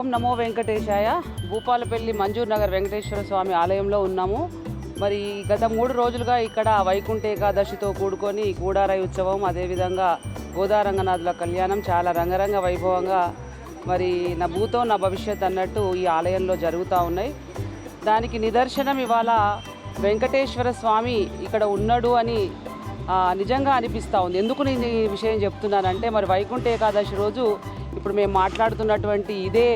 ఓం నమో వెంకటేశాయ. భూపాలపల్లి మంజూర్ నగర్ వెంకటేశ్వర స్వామి ఆలయంలో ఉన్నాము. మరి గత 3 రోజులుగా ఇక్కడ వైకుంఠ ఏకాదశితో కూడుకొని కూడారాయి ఉత్సవం, అదేవిధంగా గోదారంగనాథుల కళ్యాణం చాలా రంగరంగ వైభవంగా మరి నా భూతో నా భవిష్యత్ అన్నట్టు ఈ ఆలయంలో జరుగుతూ ఉన్నాయి. దానికి నిదర్శనం ఇవాళ వెంకటేశ్వర స్వామి ఇక్కడ ఉన్నాడు అని నిజంగా అనిపిస్తూ ఉంది. ఎందుకు నేను ఈ విషయం చెప్తున్నానంటే, మరి వైకుంఠ ఏకాదశి రోజు ఇప్పుడు మేము మాట్లాడుతున్నటువంటి ఇదే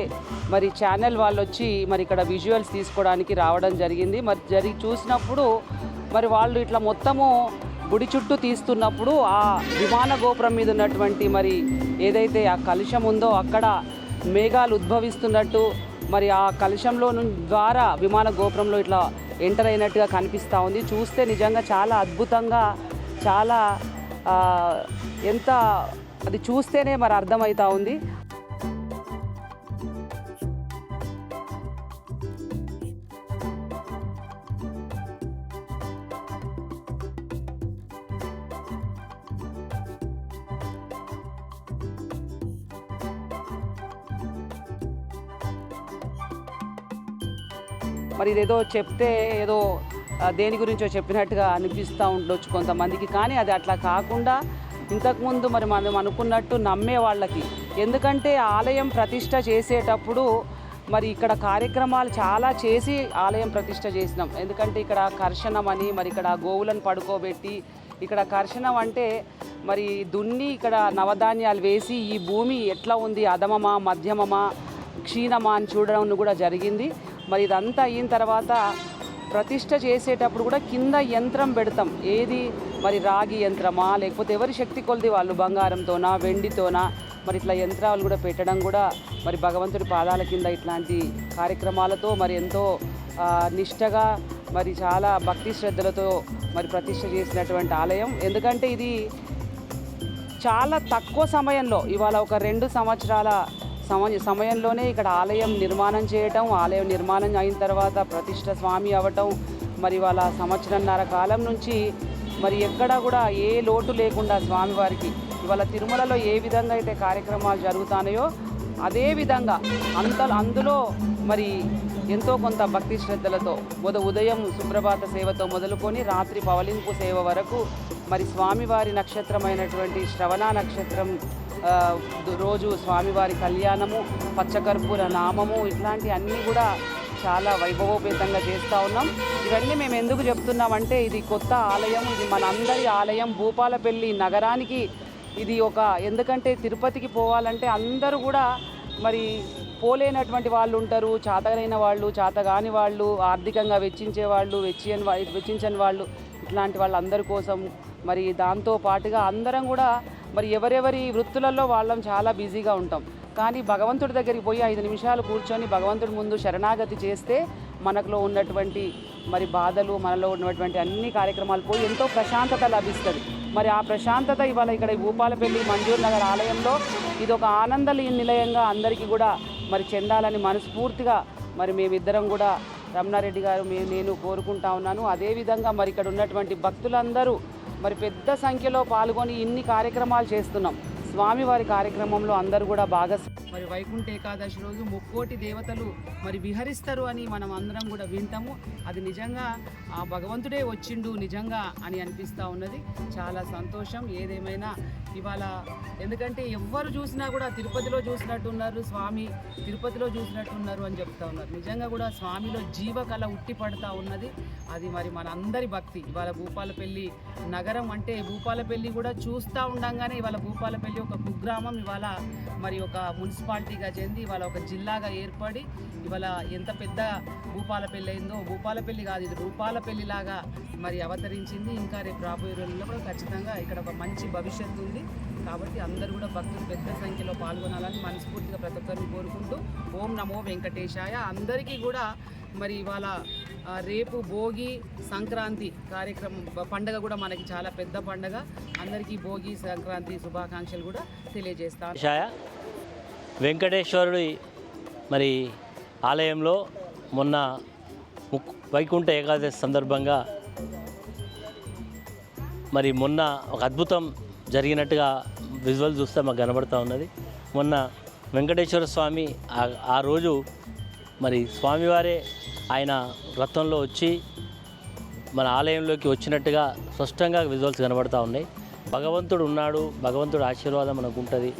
మరి ఛానల్ వాళ్ళు వచ్చి మరి ఇక్కడ విజువల్స్ తీసుకోవడానికి రావడం జరిగింది. మరి చూసినప్పుడు మరి వాళ్ళు ఇట్లా మొత్తము గుడి చుట్టూ తీస్తున్నప్పుడు ఆ విమాన గోపురం మీద ఉన్నటువంటి మరి ఏదైతే ఆ కలుషం ఉందో అక్కడ మేఘాలు ఉద్భవిస్తున్నట్టు, మరి ఆ కలుషంలో ద్వారా విమాన గోపురంలో ఇట్లా ఎంటర్ అయినట్టుగా కనిపిస్తూ ఉంది. చూస్తే నిజంగా చాలా అద్భుతంగా, చాలా ఎంత అది చూస్తేనే మరి అర్థమవుతూ ఉంది. మరి ఇదేదో చెప్తే ఏదో దేని గురించో చెప్పినట్టుగా అనిపిస్తూ ఉండొచ్చు కొంతమందికి, కానీ అది అట్లా కాకుండా ఇంతకుముందు మరి మనం అనుకున్నట్టు నమ్మే వాళ్ళకి, ఎందుకంటే ఆలయం ప్రతిష్ట చేసేటప్పుడు మరి ఇక్కడ కార్యక్రమాలు చాలా చేసి ఆలయం ప్రతిష్ట చేసినాం. ఎందుకంటే ఇక్కడ కర్షణం అని, మరి ఇక్కడ గోవులను పడుకోబెట్టి, ఇక్కడ కర్షణం అంటే మరి దున్ని ఇక్కడ నవధాన్యాలు వేసి ఈ భూమి ఎట్లా ఉంది, అధమమా మధ్యమమా క్షీణమా అని చూడడం కూడా జరిగింది. మరి ఇదంతా అయిన తర్వాత ప్రతిష్ట చేసేటప్పుడు కూడా కింద యంత్రం పెడతాం. ఏది మరి రాగి యంత్రమా, లేకపోతే ఎవరి శక్తి కొలది వాళ్ళు బంగారంతోనా వెండితోనా మరి ఇట్లా యంత్రాలు కూడా పెట్టడం కూడా మరి భగవంతుడి పాదాల కింద ఇట్లాంటి కార్యక్రమాలతో మరి ఎంతో నిష్టగా మరి చాలా భక్తి శ్రద్ధలతో మరి ప్రతిష్ట చేసినటువంటి ఆలయం. ఎందుకంటే ఇది చాలా తక్కువ సమయంలో, ఇవాళ ఒక 2 సంవత్సరాల సమయంలోనే ఇక్కడ ఆలయం నిర్మాణం చేయటం, ఆలయం నిర్మాణం అయిన తర్వాత ప్రతిష్ట స్వామి అవ్వటం, మరి వాళ్ళ సంవత్సరన్నర కాలం నుంచి మరి ఎక్కడా కూడా ఏ లోటు లేకుండా స్వామివారికి ఇవాళ తిరుమలలో ఏ విధంగా అయితే కార్యక్రమాలు జరుగుతాయో అదే విధంగా అందులో మరి ఎంతో కొంత భక్తి శ్రద్ధలతో ఉదయం సుప్రభాత సేవతో మొదలుకొని రాత్రి పవలింపు సేవ వరకు మరి స్వామివారి నక్షత్రమైనటువంటి శ్రవణ నక్షత్రం రోజు స్వామివారి కళ్యాణము, పచ్చకర్పూర నామము, ఇట్లాంటి అన్నీ కూడా చాలా వైభవోపేతంగా చేస్తూ ఉన్నాం. ఇవన్నీ మేము ఎందుకు చెప్తున్నామంటే, ఇది కొత్త ఆలయం, ఇది మనందరి ఆలయం. భూపాలపల్లి నగరానికి ఇది ఎందుకంటే తిరుపతికి పోవాలంటే అందరూ కూడా మరి పోలేనటువంటి వాళ్ళు ఉంటారు, చేతనైన వాళ్ళు, చేతగాని వాళ్ళు, ఆర్థికంగా వెచ్చించని వాళ్ళు, ఇట్లాంటి వాళ్ళందరి కోసం మరి దాంతో పాటుగా అందరం కూడా మరి ఎవరెవరి వృత్తులలో వాళ్ళం చాలా బిజీగా ఉంటాం. కానీ భగవంతుడి దగ్గరికి పోయి 5 నిమిషాలు కూర్చొని భగవంతుడి ముందు శరణాగతి చేస్తే మనలో ఉన్నటువంటి మరి బాధలు, మనలో ఉన్నటువంటి అన్ని కార్యక్రమాలు పోయి ఎంతో ప్రశాంతత లభిస్తుంది. మరి ఆ ప్రశాంతత ఇవాళ ఇక్కడ భూపాలపల్లి మంజూర్ నగర్ ఆలయంలో ఇది ఒక ఆనంద నిలయంగా అందరికీ కూడా మరి చెందాలని మనస్ఫూర్తిగా మరి మేమిద్దరం కూడా రమణారెడ్డి గారు నేను కోరుకుంటా ఉన్నాను. అదేవిధంగా మరి ఇక్కడ ఉన్నటువంటి భక్తులందరూ మరి పెద్ద సంఖ్యలో పాల్గొని ఇన్ని కార్యక్రమాలు చేస్తున్నాం. స్వామివారి కార్యక్రమంలో అందరూ కూడా మరి వైకుంఠ ఏకాదశి రోజు 3,000,000 దేవతలు మరి విహరిస్తారు అని మనం అందరం కూడా వింటాము. అది నిజంగా ఆ భగవంతుడే వచ్చిండు నిజంగా అని అనిపిస్తూ ఉన్నది. చాలా సంతోషం. ఏదేమైనా ఇవాళ ఎందుకంటే ఎవ్వరు చూసినా కూడా తిరుపతిలో చూసినట్టున్నారు, స్వామి తిరుపతిలో చూసినట్టున్నారు అని చెప్తా ఉన్నారు. నిజంగా కూడా స్వామిలో జీవకళ ఉట్టి పడుతూ ఉన్నది. అది మరి మన అందరి భక్తి. ఇవాళ భూపాలపల్లి నగరం అంటే భూపాలపల్లి కూడా చూస్తూ ఉండంగానే ఇవాళ భూపాలపల్లి ఒక కుగ్రామం ఇవాళ మరి ఒక మున్సిపాలిటీగా చెంది ఇవాళ ఒక జిల్లాగా ఏర్పడి ఇవాళ ఎంత పెద్ద భూపాలపల్లి అయిందో, భూపాలపల్లి కాదు ఇది రూపాలపల్లిలాగా మరి అవతరించింది. ఇంకా రేపు రాబోయే రోజుల్లో కూడా ఖచ్చితంగా ఇక్కడ ఒక మంచి భవిష్యత్తు ఉంది. కాబట్టి అందరూ కూడా భక్తులు పెద్ద సంఖ్యలో పాల్గొనాలని మనస్ఫూర్తిగా ప్రతి ఒక్కరిని కోరుకుంటూ ఓం నమో వెంకటేశాయ. అందరికీ కూడా మరి ఇవాళ రేపు భోగి సంక్రాంతి కార్యక్రమం పండగ కూడా మనకి చాలా పెద్ద పండగ. అందరికీ భోగి సంక్రాంతి శుభాకాంక్షలు కూడా తెలియజేస్తాను. వెంకటేశ్వరుడి మరి ఆలయంలో మొన్న వైకుంఠ ఏకాదశి సందర్భంగా మరి మొన్న ఒక అద్భుతం జరిగినట్టుగా విజువల్ చూస్తే మాకు కనబడుతూ ఉన్నది. మొన్న వెంకటేశ్వర స్వామి ఆ రోజు మరి స్వామివారే ఆయన రథంలో వచ్చి మన ఆలయంలోకి వచ్చినట్టుగా స్పష్టంగా విజువల్స్ కనబడుతూ ఉన్నాయి. భగవంతుడు ఉన్నాడు, భగవంతుడు ఆశీర్వాదం మనకు ఉంటుంది.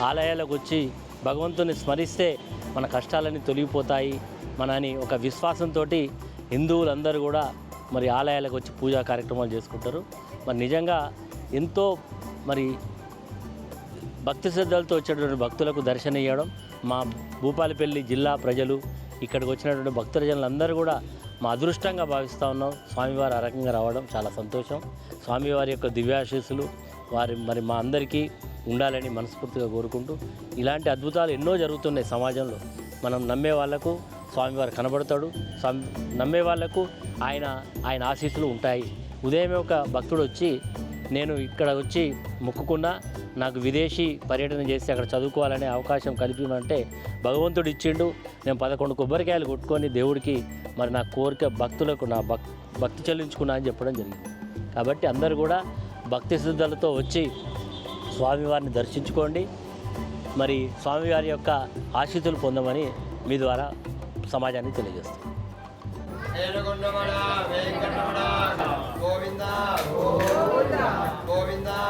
ఆలయాలకు వచ్చి భగవంతుని స్మరిస్తే మన కష్టాలన్నీ తొలగిపోతాయి మనని ఒక విశ్వాసంతో హిందువులందరూ కూడా మరి ఆలయాలకు వచ్చి పూజా కార్యక్రమాలు చేసుకుంటారు. మరి నిజంగా ఎంతో మరి భక్తి శ్రద్ధలతో వచ్చేటువంటి భక్తులకు దర్శనం ఇవ్వడం మా భూపాలపల్లి జిల్లా ప్రజలు ఇక్కడికి వచ్చినటువంటి భక్తులందరూ కూడా మా అదృష్టంగా భావిస్తూ ఉన్నాం. స్వామివారు ఆ రకంగా రావడం చాలా సంతోషం. స్వామివారి యొక్క దివ్యాశీస్సులు మరి మా అందరికీ ఉండాలని మనస్ఫూర్తిగా కోరుకుంటూ, ఇలాంటి అద్భుతాలు ఎన్నో జరుగుతున్నాయి సమాజంలో. మనం నమ్మే వాళ్లకు స్వామివారు కనబడతాడు, నమ్మే వాళ్లకు ఆయన ఆశీస్సులు ఉంటాయి. ఉదయమే ఒక భక్తుడు వచ్చి, నేను ఇక్కడ వచ్చి మొక్కుకున్నా, నాకు విదేశీ పర్యటన చేసి అక్కడ చదువుకోవాలనే అవకాశం కల్పించమంటే భగవంతుడు ఇచ్చిండు. నేను 11 కొబ్బరికాయలు కొట్టుకొని దేవుడికి మరి నా కోరిక భక్తులకు నా భక్తి చెల్లించుకున్నా అని చెప్పడం జరిగింది. కాబట్టి అందరూ కూడా భక్తి శ్రద్ధలతో వచ్చి స్వామివారిని దర్శించుకోండి. మరి స్వామివారి యొక్క ఆశీస్సులు పొందమని మీ ద్వారా సమాజానికి తెలియజేస్తాం. గోవిందా గోవిందా.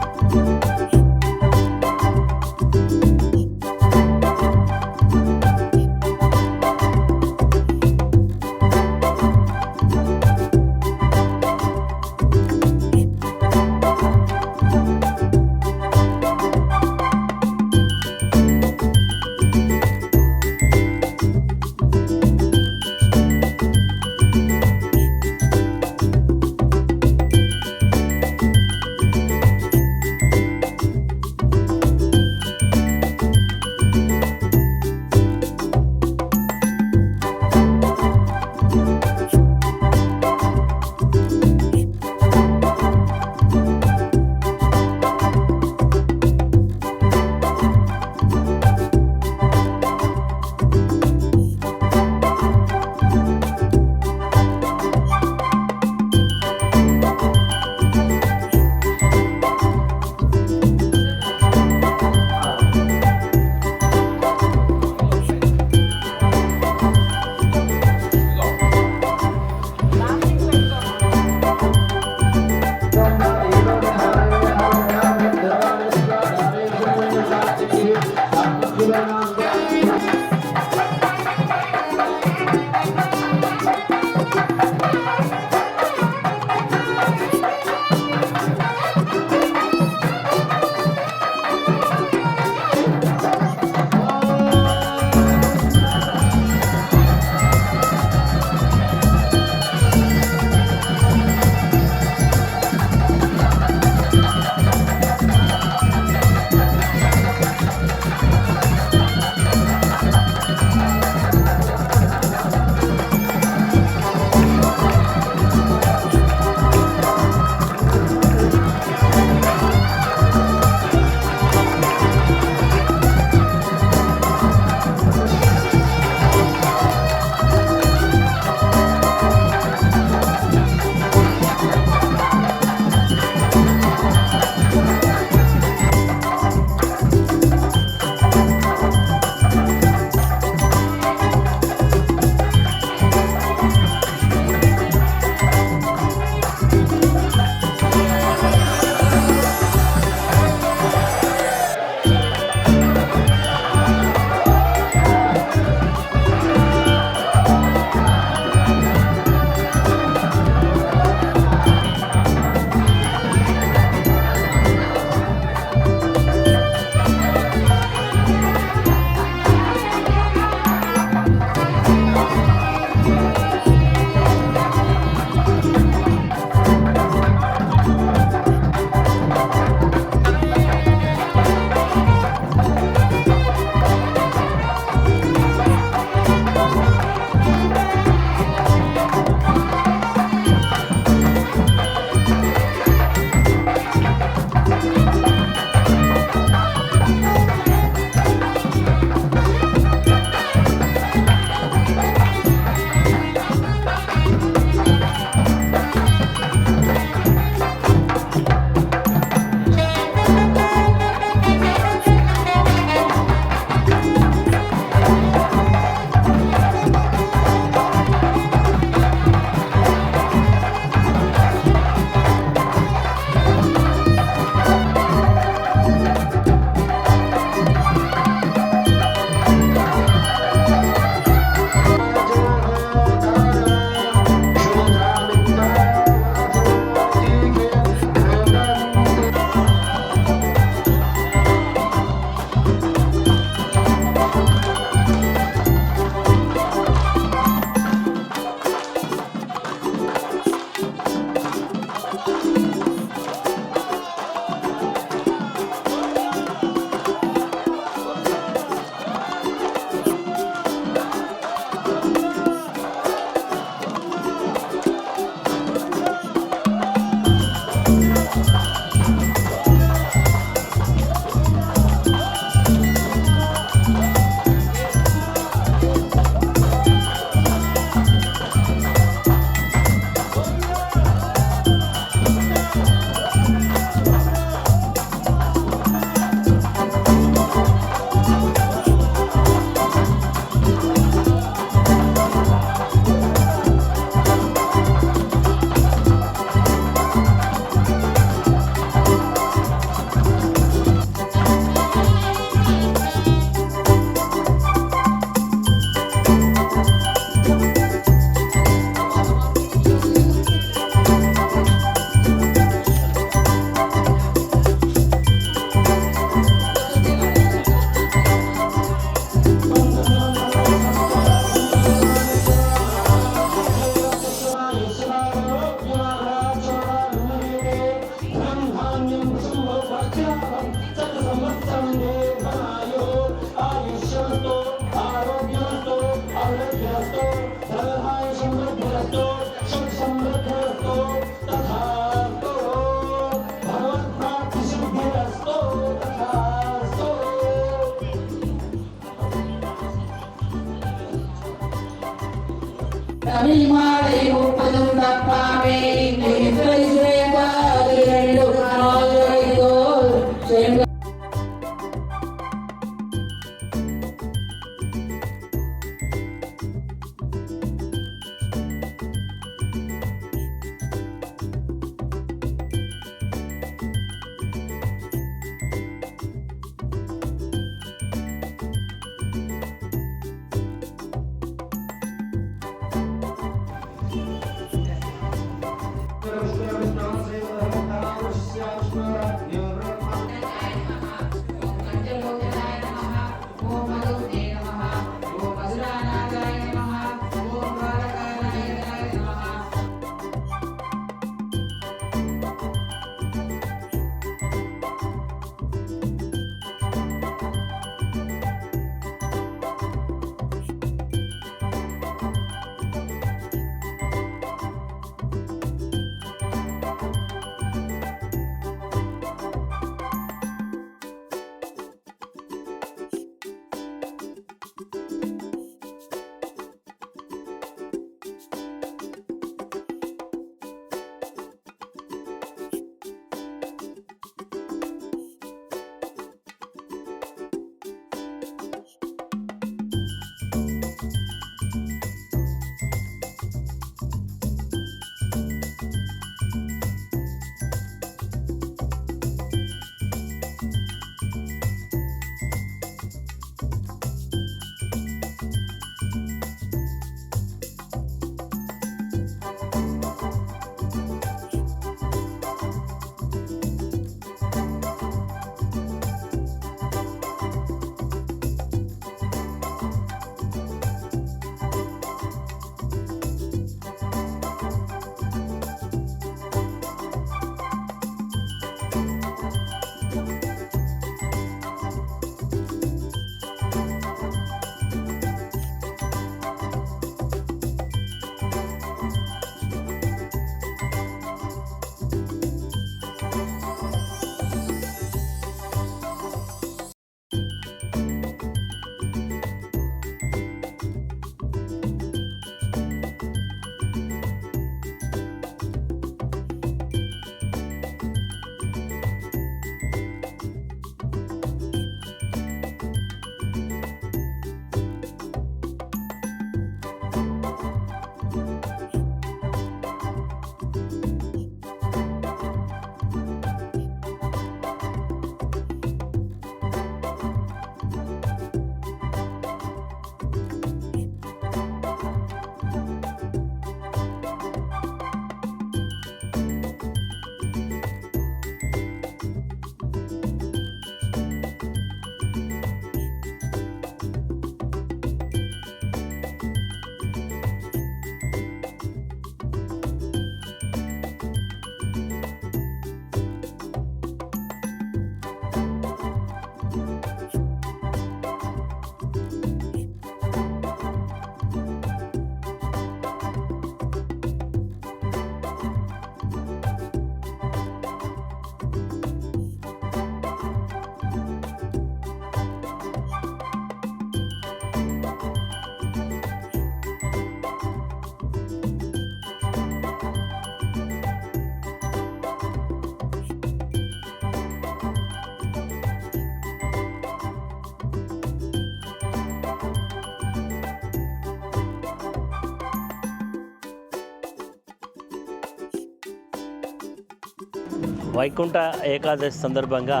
వైకుంఠ ఏకాదశి సందర్భంగా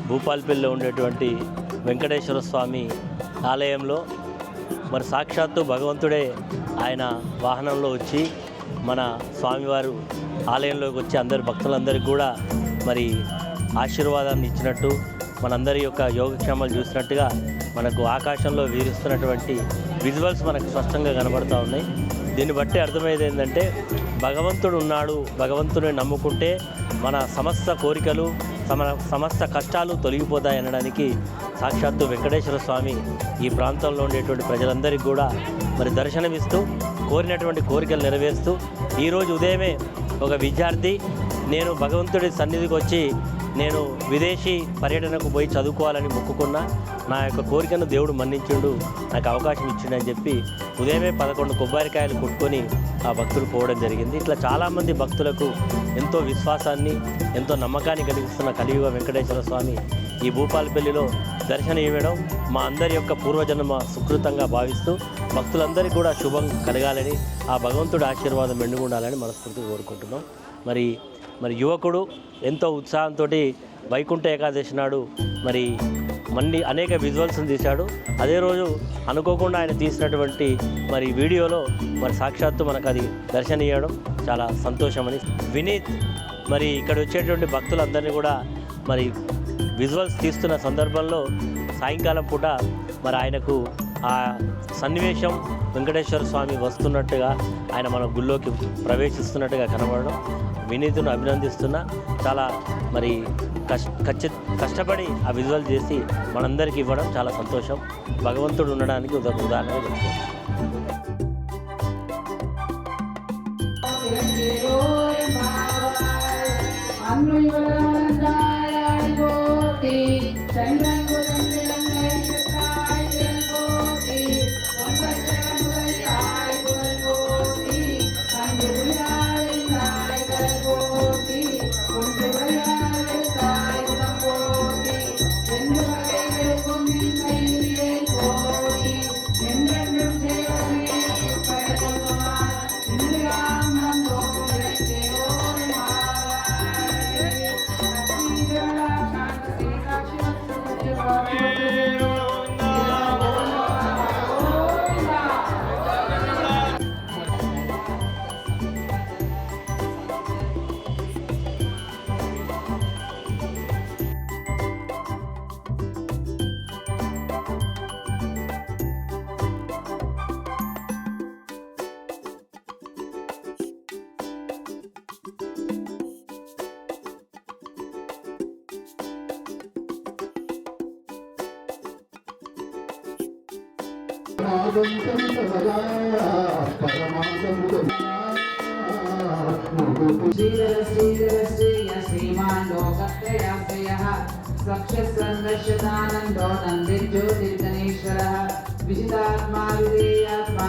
భూపాలపల్లిలో ఉండేటువంటి వెంకటేశ్వర స్వామి ఆలయంలో మరి సాక్షాత్తు భగవంతుడే ఆయన వాహనంలో వచ్చి మన స్వామివారు ఆలయంలోకి వచ్చి అందరి భక్తులందరికీ కూడా మరి ఆశీర్వాదాన్ని ఇచ్చినట్టు మనందరి యొక్క యోగక్షేమాలు చూసినట్టుగా మనకు ఆకాశంలో వీరిస్తున్నటువంటి విజువల్స్ మనకు స్పష్టంగా కనబడుతూ ఉన్నాయి. దీన్ని బట్టి అర్థమయ్యేది ఏంటంటే భగవంతుడు ఉన్నాడు, భగవంతుడిని నమ్ముకుంటే మన సమస్త కోరికలు సమస్త కష్టాలు తొలగిపోతాయి అనడానికి సాక్షాత్తు వెంకటేశ్వర స్వామి ఈ ప్రాంతంలో ఉండేటువంటి ప్రజలందరికీ కూడా మరి దర్శనమిస్తూ కోరినటువంటి కోరికలు నెరవేరుస్తూ ఈరోజు ఉదయమే ఒక విద్యార్థి నేను భగవంతుడి సన్నిధికి వచ్చి నేను విదేశీ పర్యటనకు పోయి చదువుకోవాలని మొక్కుకున్నా, నా యొక్క కోరికను దేవుడు మన్నించిండు, నాకు అవకాశం ఇచ్చిండని చెప్పి ఉదయమే 11 కొబ్బరికాయలు కొట్టుకొని ఆ భక్తులు పోవడం జరిగింది. ఇట్లా చాలామంది భక్తులకు ఎంతో విశ్వాసాన్ని, ఎంతో నమ్మకాన్ని కలిగిస్తున్న కలియుగ వెంకటేశ్వర స్వామి ఈ భూపాలపల్లిలో దర్శనం ఇవ్వడం మా అందరి యొక్క పూర్వజన్మ సుకృతంగా భావిస్తూ భక్తులందరికీ కూడా శుభం కలగాలని, ఆ భగవంతుడి ఆశీర్వాదం మెండుగుండాలని మనస్ఫూర్తిగా కోరుకుంటున్నాం. మరి యువకుడు ఎంతో ఉత్సాహంతో వైకుంఠ ఏకాదశి నాడు మరి అనేక విజువల్స్ని తీశాడు. అదే రోజు అనుకోకుండా ఆయన తీసినటువంటి మరి వీడియోలో మరి సాక్షాత్తు మనకు అది దర్శనీయడం చాలా సంతోషమని. వినీత్ మరి ఇక్కడ వచ్చేటువంటి భక్తులందరినీ కూడా మరి విజువల్స్ తీస్తున్న సందర్భంలో సాయంకాలం పూట మరి ఆయనకు ఆ సన్నివేశం వెంకటేశ్వర స్వామి వస్తున్నట్టుగా ఆయన మన గుళ్ళోకి ప్రవేశిస్తున్నట్టుగా కనబడడం వినీతును అభినందిస్తున్నా. చాలా మరి కష్టపడి ఆ విజువల్ చేసి మనందరికీ ఇవ్వడం చాలా సంతోషం. భగవంతుడు ఉండడానికి ఉదాహరణగా చెప్తాను. श्रीमान लोकत्रयाश्रयः सक्षसंदर्शदानन्दो नन्दिर्ज्योतिर्गणेश्वरः विजितात्मा विधेयात्मा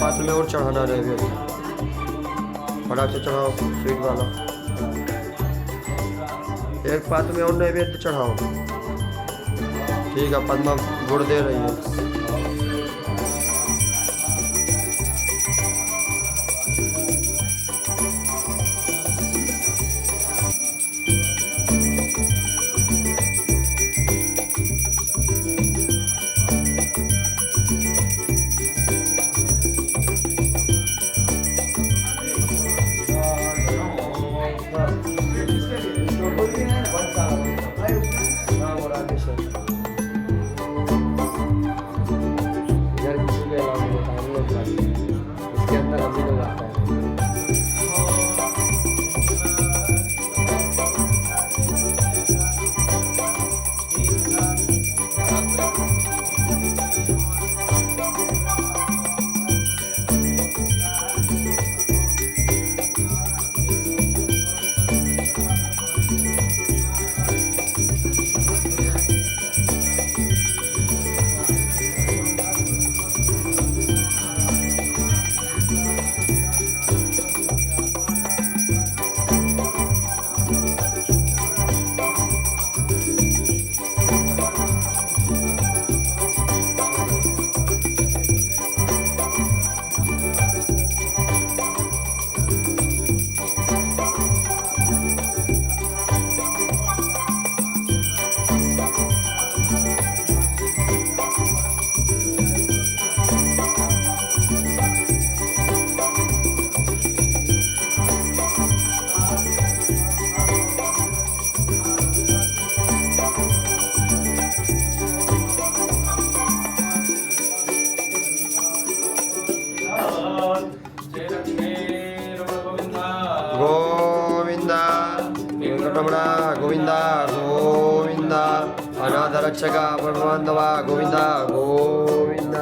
पात्र में और चढ़ाना रहेगा, फटाक से चढ़ाओ स्वीट वाला। एक पात्र में और नैवेद्य चढ़ाओ। ठीक है, पद्मा गुड़ दे रही है। రక్షక పరమానందవ గోవింద గోవింద.